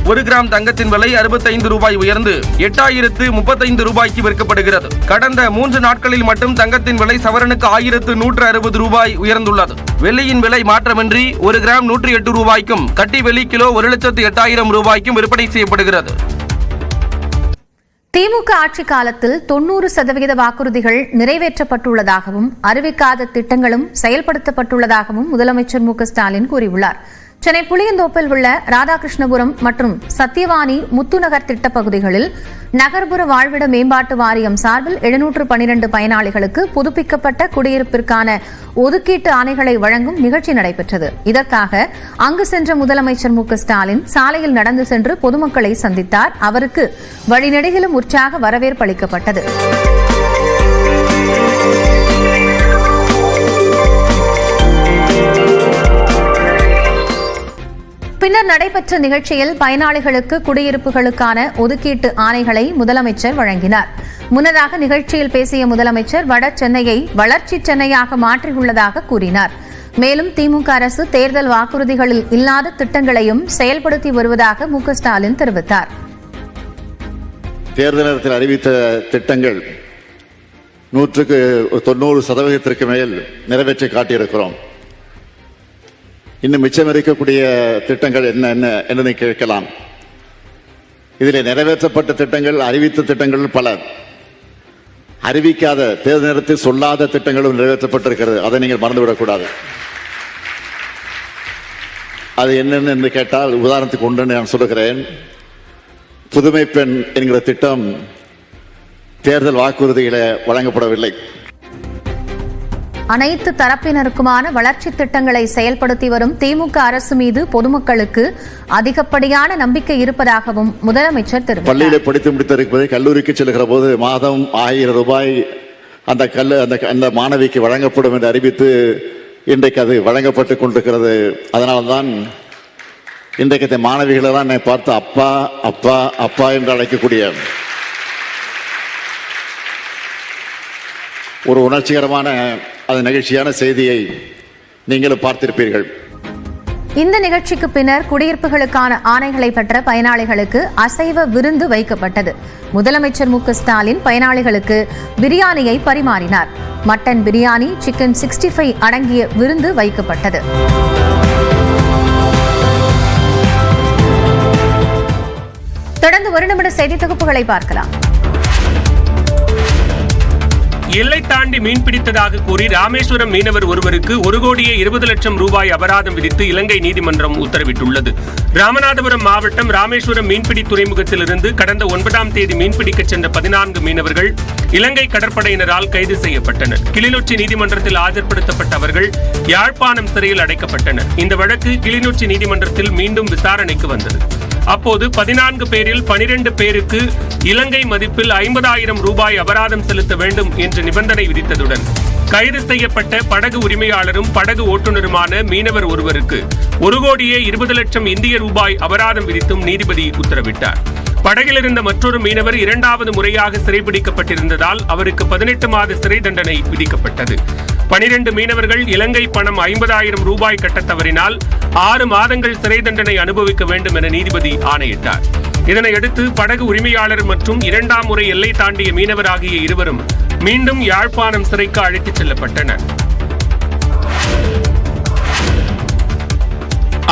1 gram தங்கத்தின் விலை 65 ரூபாய் உயர்ந்து 8035 ரூபாய்க்கு விற்கப்படுகிறது. கடந்த 3 நாட்களில் மட்டும் தங்கத்தின் விலை சவரனுக்கு 1160 ரூபாய் உயர்ந்துள்ளது. வெள்ளியின் விலை மாற்றமின்றி 1 கிராம் 108 ரூபாய்க்கும், கட்டி வெள்ளி கிலோ 1,08,000 ரூபாய்க்கும் விற்பனை செய்யப்படுகிறது. திமுக ஆட்சி காலத்தில் 90% வாக்குறுதிகள் நிறைவேற்றப்பட்டுள்ளதாகவும் அறிவிக்காத திட்டங்களும் செயல்படுத்தப்பட்டுள்ளதாகவும் முதலமைச்சர் மு.க.ஸ்டாலின் கூறியுள்ளார். சென்னை புளியந்தோப்பில் உள்ள ராதாகிருஷ்ணபுரம் மற்றும் சத்தியவாணி முத்துநகர் திட்டப் பகுதிகளில் நகர்ப்புற வாழ்விட மேம்பாட்டு வாரியம் சார்பில் 712 பயனாளிகளுக்கு புதுப்பிக்கப்பட்ட குடியிருப்பிற்கான ஒதுக்கீட்டு ஆணைகளை வழங்கும் நிகழ்ச்சி நடைபெற்றது. இதற்காக அங்கு சென்ற முதலமைச்சர் மு.க.ஸ்டாலின் சாலையில் நடந்து சென்று பொதுமக்களை சந்தித்தார். அவருக்கு வழிநெடுகிலும் உற்சாக வரவேற்பு அளிக்கப்பட்டது. பின்னர் நடைபெற்ற நிகழ்ச்சியில் பயனாளிகளுக்கு குடியிருப்புகளுக்கான ஒதுக்கீட்டு ஆணைகளை முதலமைச்சர் வழங்கினார். முன்னதாக நிகழ்ச்சியில் பேசிய முதலமைச்சர் வட சென்னையை வளர்ச்சி சென்னையாக மாற்றியுள்ளதாக கூறினார். மேலும் திமுக அரசு தேர்தல் வாக்குறுதிகளில் இல்லாத திட்டங்களையும் செயல்படுத்தி வருவதாக மு.க.ஸ்டாலின் தெரிவித்தார். தேர்தல் நேரத்தில் அறிவித்த திட்டங்கள் 90% மேல் நிறைவேற்றி காட்டியிருக்கிறோம். இன்னும் மிச்சம் இருக்கக்கூடிய திட்டங்கள் என்ன கேட்கலாம். இதில் நிறைவேற்றப்பட்ட திட்டங்கள், அறிவித்த திட்டங்கள் பல, அறிவிக்காத தேர்தல் நேரத்தில் சொல்லாத திட்டங்களும் நிறைவேற்றப்பட்டிருக்கிறது. அதை நீங்கள் மறந்துவிடக்கூடாது. அது என்னென்னு என்று கேட்டால் உதாரணத்துக்கு ஒன்று நான் சொல்லுகிறேன். புதுமை பெண் என்கிற திட்டம் தேர்தல் வாக்குறுதிகளை வழங்கப்படவில்லை. அனைத்து தரப்பினருக்குமான வளர்ச்சி திட்டங்களை செயல்படுத்தி வரும் திமுக அரசு மீது பொதுமக்களுக்கு அதிகப்படியான நம்பிக்கை இருப்பதாகவும் முதலமைச்சர் தெரிவித்தார். பள்ளியில படித்து முடித்திருப்பது கல்லூரிக்கு செல்கிற போது மாதம் 1000 ரூபாய் அந்த மாணவிக்கு வழங்கப்படும் என்று அறிவித்து இன்றைக்கு அது வழங்கப்பட்டுக் கொண்டிருக்கிறது. அதனால்தான் இன்றைக்கு இந்த மாணவிகளை தான் பார்த்து அப்பா அப்பா அப்பா என்று அழைக்கக்கூடிய ஒரு உணர்ச்சிகரமான அது நிகழ்ச்சியான செய்தியை நீங்களும் பார்த்திருப்பீர்கள். இந்த நிகழ்ச்சிக்கு பின்னர் குடியிருப்புகளுக்கான ஆணைகளை பெற்ற பயனாளிகளுக்கு அசைவ விருந்து வைக்கப்பட்டது. முதலமைச்சர் மு.க.ஸ்டாலின் பயனாளிகளுக்கு பிரியாணியை பரிமாறினார். மட்டன் பிரியாணி, சிக்கன் 65 அடங்கிய விருந்து வைக்கப்பட்டது. தொடர்ந்து 1 நிமிட செய்தி தொகுப்புகளை பார்க்கலாம். எல்லை தாண்டி மீன்பிடித்ததாக கூறி ராமேஸ்வரம் மீனவர் ஒருவருக்கு 1,20,00,000 ரூபாய் அபராதம் விதித்து இலங்கை நீதிமன்றம் உத்தரவிட்டுள்ளது. ராமநாதபுரம் மாவட்டம் ராமேஸ்வரம் மீன்பிடி துறைமுகத்திலிருந்து கடந்த 9ஆம் தேதி மீன்பிடிக்க சென்ற 14 மீனவர்கள் இலங்கை கடற்படையினரால் கைது செய்யப்பட்டனர். கிளிநொச்சி நீதிமன்றத்தில் ஆஜர்படுத்தப்பட்ட அவர்கள் யாழ்ப்பாணம் சிறையில் அடைக்கப்பட்டனர். இந்த வழக்கு கிளிநொச்சி நீதிமன்றத்தில் மீண்டும் விசாரணைக்கு வந்தது. அப்போது 14 பேரில் 12 பேருக்கு இலங்கை மதிப்பில் 50,000 ரூபாய் அபராதம் செலுத்த வேண்டும் என்ற நிபந்தனை விதித்ததுடன் கைது செய்யப்பட்ட படகு உரிமையாளரும் படகு ஓட்டுநருமான மீனவர் ஒருவருக்கு 1,20,00,000 இந்திய ரூபாய் அபராதம் விதித்தும் நீதிபதி உத்தரவிட்டார். படகில் இருந்த மற்றொரு மீனவர் 2வது முறையாக சிறைபிடிக்கப்பட்டிருந்ததால் அவருக்கு 18 மாத சிறை தண்டனை விதிக்கப்பட்டது. 12 மீனவர்கள் இலங்கை பணம் 50,000 ரூபாய் கட்ட தவறினால் 6 மாதங்கள் சிறை தண்டனை அனுபவிக்க வேண்டும் என நீதிபதி ஆணையிட்டார். இதனையடுத்து படகு உரிமையாளர் மற்றும் 2ஆம் முறை எல்லை தாண்டிய மீனவர் ஆகிய இருவரும் மீண்டும் யாழ்ப்பாணம் சிறைக்கு அழைத்துச் செல்லப்பட்டனர்.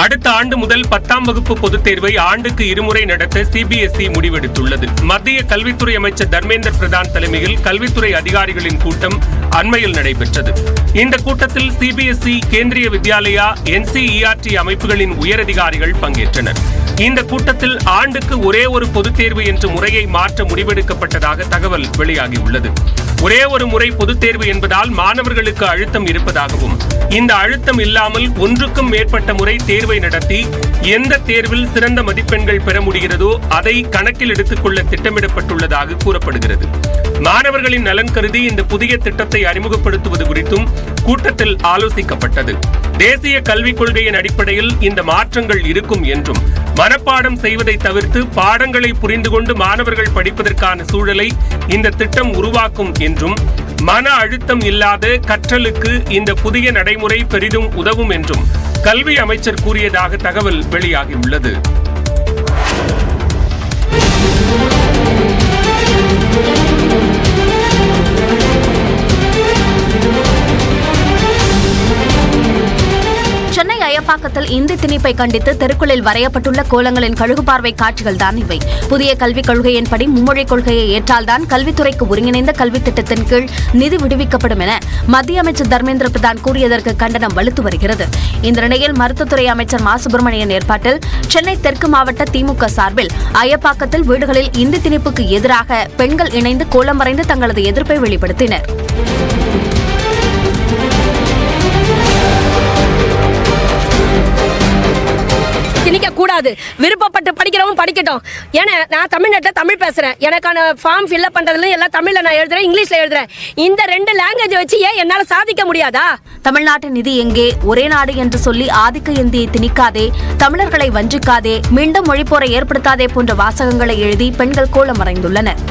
அடுத்த ஆண்டு முதல் 10ஆம் வகுப்பு பொதுத் தேர்வை ஆண்டுக்கு 2 முறை நடத்த சிபிஎஸ்இ முடிவெடுத்துள்ளது. மத்திய கல்வித்துறை அமைச்சர் தர்மேந்திர பிரதான் தலைமையில் கல்வித்துறை அதிகாரிகளின் கூட்டம் அண்மையில் நடைபெற்றது. இந்த கூட்டத்தில் சிபிஎஸ்இ, கேந்திரிய வித்யாலயா, NCERT அமைப்புகளின் உயரதிகாரிகள் பங்கேற்றனர். இந்த கூட்டத்தில் ஆண்டுக்கு ஒரே ஒரு பொதுத் தேர்வு என்ற முறையை மாற்ற முடிவெடுக்கப்பட்டதாக தகவல் வெளியாகியுள்ளது. ஒரே ஒரு முறை பொதுத் தேர்வு என்பதால் மாணவர்களுக்கு அழுத்தம் இருப்பதாகவும் இந்த அழுத்தம் இல்லாமல் ஒன்றுக்கும் மேற்பட்ட முறை தேர்வை நடத்தி எந்த தேர்வில் சிறந்த மதிப்பெண்கள் பெற முடிகிறதோ அதை கணக்கில் எடுத்துக்கொள்ள திட்டமிடப்பட்டுள்ளதாக கூறப்படுகிறது. மாணவர்களின் நலன் கருதி இந்த புதிய திட்டத்தை அறிமுகப்படுத்துவது குறித்தும் கூட்டத்தில் ஆலோசிக்கப்பட்டது. தேசிய கல்விக் கொள்கையின் அடிப்படையில் இந்த மாற்றங்கள் இருக்கும் என்றும் மனப்பாடம் செய்வதை தவிர்த்து பாடங்களை புரிந்து கொண்டு மாணவர்கள் படிப்பதற்கான சூழலை இந்த திட்டம் உருவாக்கும் என்றும் மன அழுத்தம் இல்லாத கற்றலுக்கு இந்த புதிய நடைமுறை பெரிதும் உதவும் என்றும் கல்வி அமைச்சர் கூறியதாக தகவல் வெளியாகியுள்ளது. அயப்பாக்கத்தில் இந்தி திணிப்பை கண்டித்து தெருக்களில் வரையப்பட்டுள்ள கோலங்களின் கழுகுபார்வை காட்சிகள் தான் இவை. புதிய கல்விக் கொள்கையின்படி மும்மொழிக் கொள்கையை ஏற்றால்தான் கல்வித்துறைக்கு ஒருங்கிணைந்த கல்வி திட்டத்தின் கீழ் நிதி விடுவிக்கப்படும் என மத்திய அமைச்சர் தர்மேந்திர பிரதான் கூறியதற்கு கண்டனம் வலுத்து வருகிறது. இந்த நிலையில் மருத்துவத்துறை அமைச்சர் மா சுப்பிரமணியன் ஏற்பாட்டில் சென்னை தெற்கு மாவட்ட திமுக சார்பில் அயப்பாக்கத்தில் வீடுகளில் இந்தி திணிப்புக்கு எதிராக பெண்கள் இணைந்து கோலம் வரைந்து தங்களது எதிர்ப்பை வெளிப்படுத்தினர். திணிக்க கூடாது. விருப்பப்பட்டு படிக்கிறவங்க படிக்கட்டும். ஏன்னா நான் தமிழ்நாட்டில் தமிழ் பேசுறேன். எனக்கான ஃபார்ம் ஃபில்அப் பண்றதுல எல்லாம் தமிழ்ல நான் எழுதுறேன், இங்கிலீஷ்ல எழுதுறேன். இந்த 2 லாங்குவேஜ் வச்சு ஏன் என்னால சாதிக்க முடியாதா? தமிழ்நாட்டின் நிதி எங்கே, ஒரே நாடு என்று சொல்லி ஆதிக்க இந்தியை திணிக்காதே, தமிழர்களை வஞ்சிக்காதே, மீண்டும் மொழிப்போரை ஏற்படுத்தாதே போன்ற வாசகங்களை எழுதி பெண்கள் கோலம் வரைந்துள்ளனர்.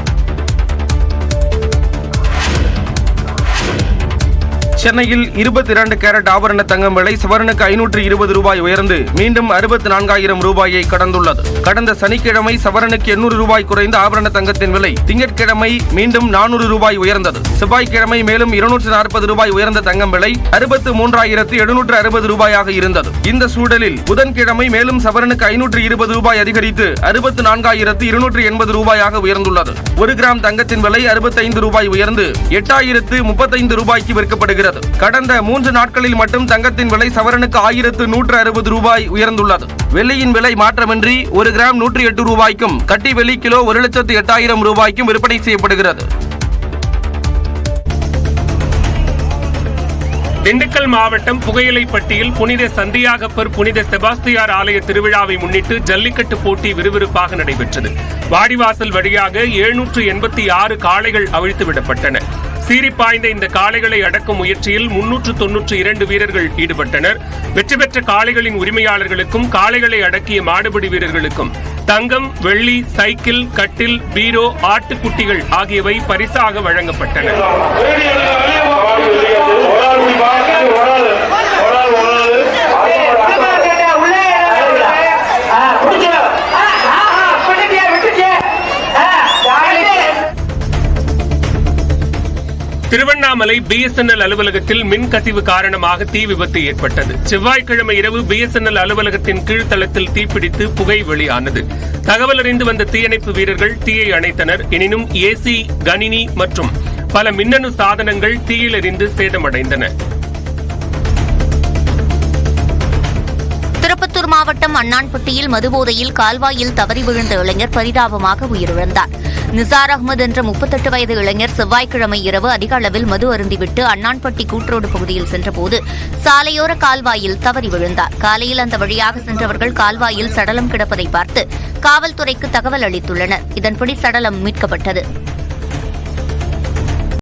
சென்னையில் 22 கேரட் ஆபரண தங்கம் விலை சவரனுக்கு 520 ரூபாய் உயர்ந்து மீண்டும் 64,000 ரூபாயை கடந்துள்ளது. கடந்த சனிக்கிழமை சவரனுக்கு 800 ரூபாய் குறைந்த ஆபரண தங்கத்தின் விலை திங்கட்கிழமை மீண்டும் 400 ரூபாய் உயர்ந்தது. செவ்வாய்க்கிழமை மேலும் 240 ரூபாய் உயர்ந்த தங்கம் விலை 63,760 ரூபாயாக இருந்தது. இந்த சூழலில் புதன்கிழமை மேலும் சவரனுக்கு 520 ரூபாய் அதிகரித்து 64,280 ரூபாயாக உயர்ந்துள்ளது. 1 கிராம் தங்கத்தின் விலை 65 ரூபாய் உயர்ந்து 8,035 ரூபாய்க்கு விற்கப்படுகிறது. கடந்த 3 நாட்களில் மட்டும் தங்கத்தின் விலை சவரனுக்கு 1,160 ரூபாய் உயர்ந்துள்ளது. வெள்ளியின் விலை மாற்றமின்றி 1 கிராம் 108 ரூபாய்க்கும், கட்டி வெள்ளி கிலோ 1,08,000 ரூபாய்க்கும் விற்பனை செய்யப்படுகிறது. திண்டுக்கல் மாவட்டம் புகையிலைப்பட்டியில் புனித சந்தியாகப்பர் புனித செபாஸ்தியார் ஆலய திருவிழாவை முன்னிட்டு ஜல்லிக்கட்டு போட்டி விறுவிறுப்பாக நடைபெற்றது. வாடிவாசல் வழியாக 786 காளைகள் அவிழ்த்து விடப்பட்டன. சீறிப்பாய்ந்த இந்த காளைகளை அடக்கும் முயற்சியில் 392 வீரர்கள் ஈடுபட்டனர். வெற்றி பெற்ற காளைகளின் உரிமையாளர்களுக்கும் காளைகளை அடக்கிய மாடுபிடி வீரர்களுக்கும் தங்கம், வெள்ளி, சைக்கிள், கட்டில், பீரோ, ஆட்டுக்குட்டிகள் ஆகியவை பரிசாக வழங்கப்பட்டன. திருவண்ணாமலை BSNL அலுவலகத்தில் மின் கசிவு காரணமாக தீ விபத்து ஏற்பட்டது. செவ்வாய்க்கிழமை இரவு BSNL அலுவலகத்தின் கீழ்த்தளத்தில் தீப்பிடித்து புகை வெளியானது. தகவல் அறிந்து வந்த தீயணைப்பு வீரர்கள் தீயை அணைத்தனர். எனினும் AC, கணினி மற்றும் பல மின்னணு சாதனங்கள் தீயில் எரிந்து சேதமடைந்தன. திருப்பத்தூர் மாவட்டம் அண்ணான்பட்டியில் மதுபோதையில் கால்வாயில் தவறி விழுந்த இளைஞர் பரிதாபமாக உயிரிழந்தார். நிசார் அகமது என்ற 38 வயது இளைஞர் செவ்வாய்க்கிழமை இரவு அதிக அளவில் மது அருந்திவிட்டு அண்ணான்பட்டி கூட்ரோடு பகுதியில் சென்றபோது சாலையோர கால்வாயில் தவறி விழுந்தார். காலையில் அந்த வழியாக சென்றவர்கள் கால்வாயில் சடலம் கிடப்பதை பார்த்து காவல்துறைக்கு தகவல் அளித்துள்ளனர். இதன்படி சடலம் மீட்கப்பட்டது.